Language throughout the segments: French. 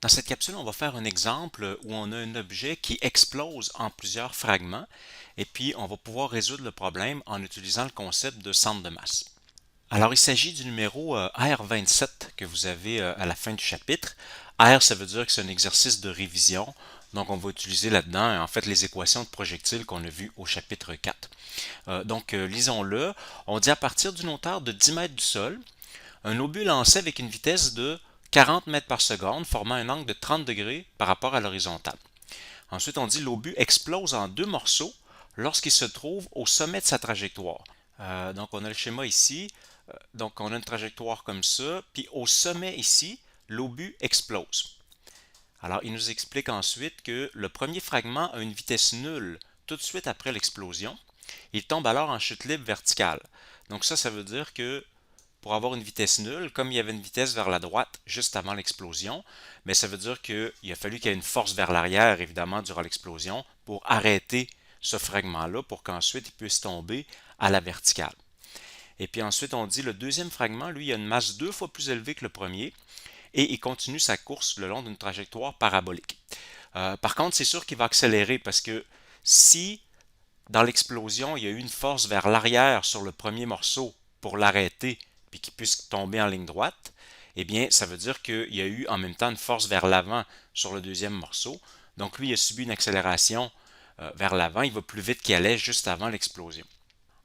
Dans cette capsule, on va faire un exemple où on a un objet qui explose en plusieurs fragments et puis on va pouvoir résoudre le problème en utilisant le concept de centre de masse. Alors, il s'agit du numéro R27 que vous avez à la fin du chapitre. R, ça veut dire que c'est un exercice de révision. Donc, on va utiliser là-dedans, en fait, les équations de projectiles qu'on a vues au chapitre 4. Lisons-le. On dit à partir d'une hauteur de 10 mètres du sol, un obus lancé avec une vitesse de 40 mètres par seconde, formant un angle de 30 degrés par rapport à l'horizontale. Ensuite, on dit l'obus explose en deux morceaux lorsqu'il se trouve au sommet de sa trajectoire. Donc, on a le schéma ici. Donc, on a une trajectoire comme ça. Puis, au sommet ici, l'obus explose. Alors, il nous explique ensuite que le premier fragment a une vitesse nulle tout de suite après l'explosion. Il tombe alors en chute libre verticale. Donc, ça veut dire que pour avoir une vitesse nulle, comme il y avait une vitesse vers la droite juste avant l'explosion, mais ça veut dire qu'il a fallu qu'il y ait une force vers l'arrière, évidemment, durant l'explosion, pour arrêter ce fragment-là, pour qu'ensuite il puisse tomber à la verticale. Et puis ensuite, on dit le deuxième fragment, lui, il a une masse deux fois plus élevée que le premier, et il continue sa course le long d'une trajectoire parabolique. Par contre, c'est sûr qu'il va accélérer parce que si dans l'explosion, il y a eu une force vers l'arrière sur le premier morceau pour l'arrêter puis qu'il puisse tomber en ligne droite, eh bien, ça veut dire qu'il y a eu en même temps une force vers l'avant sur le deuxième morceau. Donc, lui, il a subi une accélération vers l'avant. Il va plus vite qu'il allait juste avant l'explosion.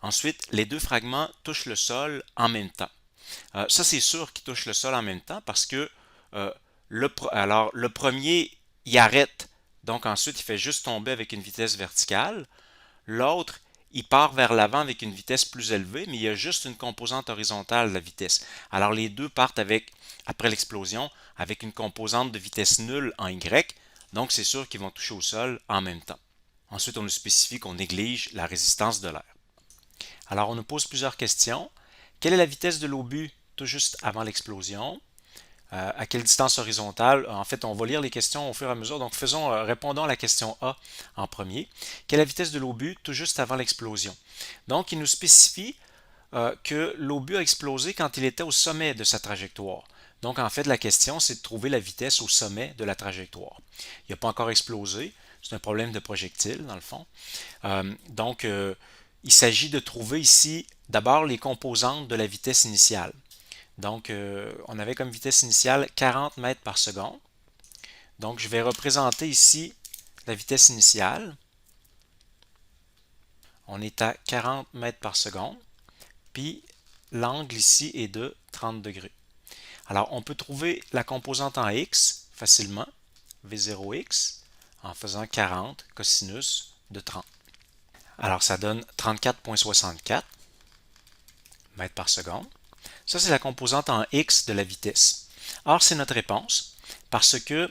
Ensuite, les deux fragments touchent le sol en même temps. Ça, c'est sûr qu'ils touchent le sol en même temps parce que euh, le premier, il arrête. Donc, ensuite, il fait juste tomber avec une vitesse verticale. L'autre, il part vers l'avant avec une vitesse plus élevée, mais il y a juste une composante horizontale de la vitesse. Alors les deux partent après l'explosion, avec une composante de vitesse nulle en Y, donc c'est sûr qu'ils vont toucher au sol en même temps. Ensuite, on nous spécifie qu'on néglige la résistance de l'air. Alors on nous pose plusieurs questions. Quelle est la vitesse de l'obus tout juste avant l'explosion? À quelle distance horizontale? En fait, on va lire les questions au fur et à mesure. Donc, répondons à la question A en premier. Quelle est la vitesse de l'obus tout juste avant l'explosion? Donc, il nous spécifie que l'obus a explosé quand il était au sommet de sa trajectoire. Donc, en fait, la question, c'est de trouver la vitesse au sommet de la trajectoire. Il n'a pas encore explosé. C'est un problème de projectile, dans le fond. Il s'agit de trouver ici d'abord les composantes de la vitesse initiale. Donc, on avait comme vitesse initiale 40 mètres par seconde. Donc, je vais représenter ici la vitesse initiale. On est à 40 mètres par seconde. Puis, l'angle ici est de 30 degrés. Alors, on peut trouver la composante en x facilement, V0x, en faisant 40 cosinus de 30. Alors, ça donne 34,64 mètres par seconde. Ça, c'est la composante en x de la vitesse. Or, c'est notre réponse parce que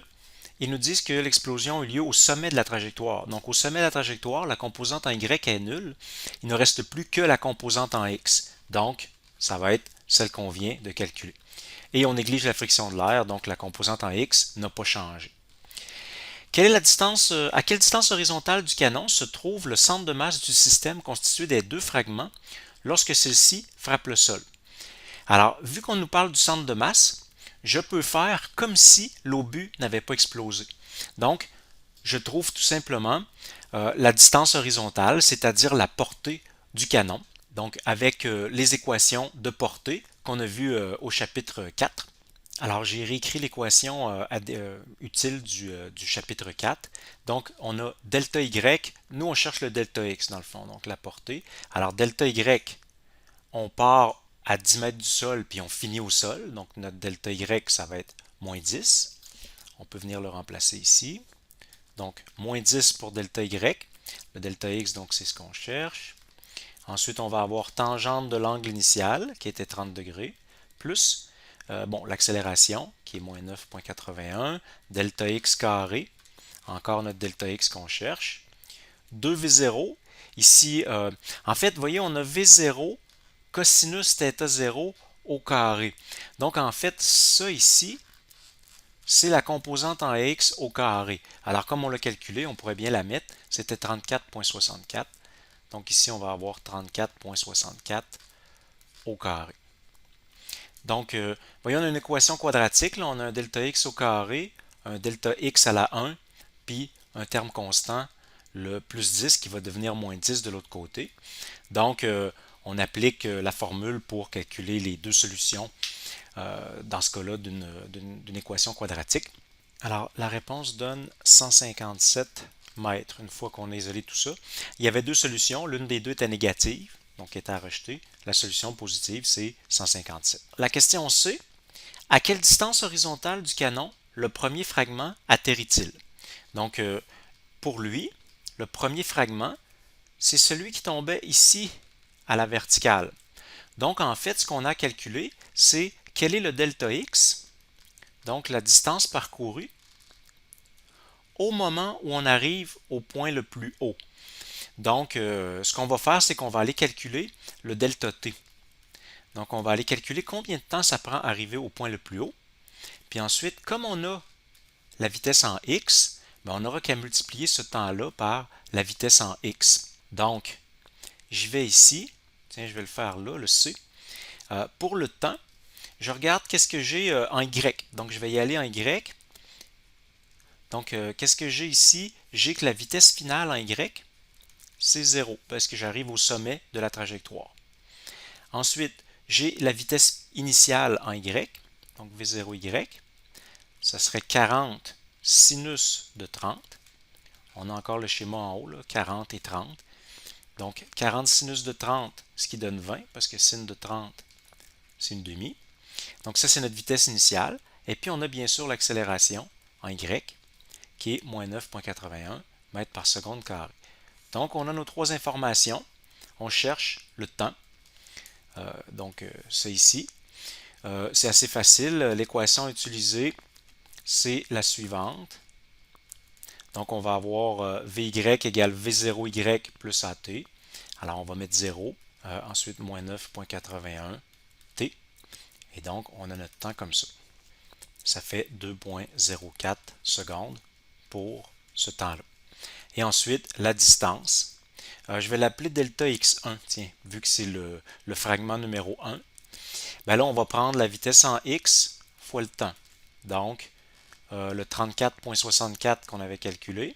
ils nous disent que l'explosion a eu lieu au sommet de la trajectoire. Donc, au sommet de la trajectoire, la composante en y est nulle. Il ne reste plus que la composante en x. Donc, ça va être celle qu'on vient de calculer. Et on néglige la friction de l'air, donc la composante en x n'a pas changé. Quelle est la distance, à quelle distance horizontale du canon se trouve le centre de masse du système constitué des deux fragments lorsque celle-ci frappe le sol? Alors, vu qu'on nous parle du centre de masse, je peux faire comme si l'obus n'avait pas explosé. Donc, je trouve tout simplement la distance horizontale, c'est-à-dire la portée du canon, donc avec les équations de portée qu'on a vues au chapitre 4. Alors, j'ai réécrit l'équation utile du chapitre 4. Donc, on a delta Y. Nous, on cherche le delta X dans le fond, donc la portée. Alors, delta Y, on part à 10 mètres du sol, puis on finit au sol. Donc, notre delta Y, ça va être moins 10. On peut venir le remplacer ici. Donc, moins 10 pour delta Y. Le delta X, donc, c'est ce qu'on cherche. Ensuite, on va avoir tangente de l'angle initial, qui était 30 degrés, plus l'accélération, qui est moins 9,81, delta x carré, encore notre delta x qu'on cherche, 2v0, ici, en fait, vous voyez, on a v0 cosinus θ 0 au carré. Donc, en fait, ça ici, c'est la composante en x au carré. Alors, comme on l'a calculé, on pourrait bien la mettre, c'était 34,64. Donc ici, on va avoir 34,64 au carré. Donc, voyons, on a une équation quadratique. Là, on a un delta x au carré. un delta x à la 1, puis un terme constant, le plus 10 qui va devenir moins 10 de l'autre côté. Donc, on applique la formule pour calculer les deux solutions, dans ce cas-là, d'une équation quadratique. Alors, la réponse donne 157 mètres, une fois qu'on a isolé tout ça. Il y avait deux solutions, l'une des deux était négative, donc était à rejeter. La solution positive, c'est 157. La question C, à quelle distance horizontale du canon le premier fragment atterrit-il? Donc, pour lui, le premier fragment, c'est celui qui tombait ici à la verticale. Donc, en fait, ce qu'on a calculé, c'est quel est le delta x, donc la distance parcourue, au moment où on arrive au point le plus haut. Donc, ce qu'on va faire, c'est qu'on va aller calculer le delta t. Donc, on va aller calculer combien de temps ça prend à arriver au point le plus haut. Puis ensuite, comme on a la vitesse en x, ben on n'aura qu'à multiplier ce temps-là par la vitesse en x. Donc, je vais ici, tiens, je vais le faire là, le c. Pour le temps, je regarde qu'est-ce que j'ai en y. Donc, je vais y aller en y. Donc, qu'est-ce que j'ai ici? J'ai que la vitesse finale en y, c'est 0, parce que j'arrive au sommet de la trajectoire. Ensuite, j'ai la vitesse initiale en y, donc v0y, ça serait 40 sinus de 30. On a encore le schéma en haut, là, 40 et 30. Donc, 40 sinus de 30, ce qui donne 20, parce que sin de 30, c'est une demi. Donc, ça, c'est notre vitesse initiale. Et puis, on a bien sûr l'accélération en y, qui est moins 9,81 mètres par seconde carré. Donc, on a nos trois informations. On cherche le temps. Donc, c'est ici. C'est assez facile. L'équation utilisée, c'est la suivante. Donc, on va avoir Vy égale V0Y plus AT. Alors, on va mettre 0. Ensuite, moins 9,81 T. Et donc, on a notre temps comme ça. Ça fait 2,04 secondes pour ce temps-là. Et ensuite, la distance. Je vais l'appeler delta x1, tiens, vu que c'est le fragment numéro 1. Ben là, on va prendre la vitesse en x fois le temps. Donc, le 34,64 qu'on avait calculé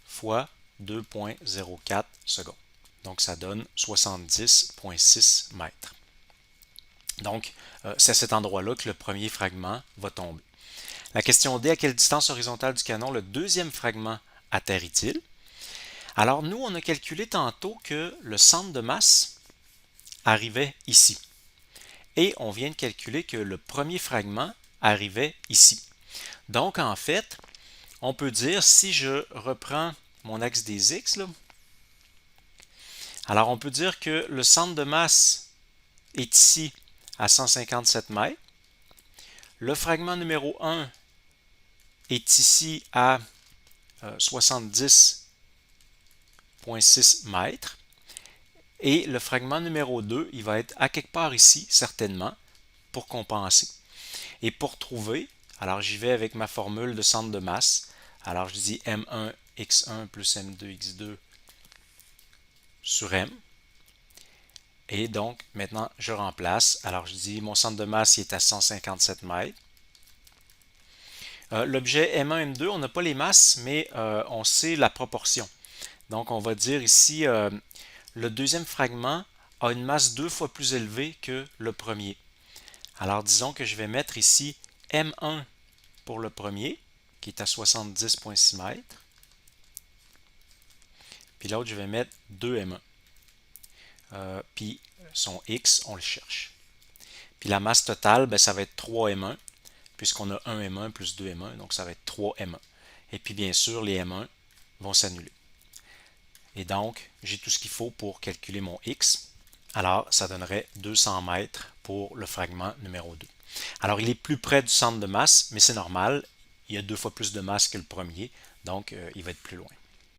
fois 2,04 secondes. Donc, ça donne 70,6 mètres. Donc, c'est à cet endroit-là que le premier fragment va tomber. La question D, à quelle distance horizontale du canon le deuxième fragment atterrit-il? Alors, nous, on a calculé tantôt que le centre de masse arrivait ici. Et on vient de calculer que le premier fragment arrivait ici. Donc, en fait, on peut dire, si je reprends mon axe des X, là, alors on peut dire que le centre de masse est ici à 157 mètres. Le fragment numéro 1 est ici à 70,6 mètres. Et le fragment numéro 2, il va être à quelque part ici, certainement, pour compenser. Et pour trouver, alors j'y vais avec ma formule de centre de masse. Alors je dis M1 x1 plus M2 x2 sur M. Et donc, maintenant, je remplace. Alors je dis mon centre de masse il est à 157 mètres. L'objet M1, M2, on n'a pas les masses, mais on sait la proportion. Donc, on va dire ici, le deuxième fragment a une masse 2 fois plus élevée que le premier. Alors, disons que je vais mettre ici M1 pour le premier, qui est à 70,6 mètres. Puis l'autre, je vais mettre 2M1. Puis son X, on le cherche. Puis la masse totale, ben, ça va être 3M1, puisqu'on a 1M1 plus 2M1, donc ça va être 3M1. Et puis bien sûr, les M1 vont s'annuler. Et donc, j'ai tout ce qu'il faut pour calculer mon X. Alors, ça donnerait 200 mètres pour le fragment numéro 2. Alors, il est plus près du centre de masse, mais c'est normal. Il y a 2 fois plus de masse que le premier, donc il va être plus loin.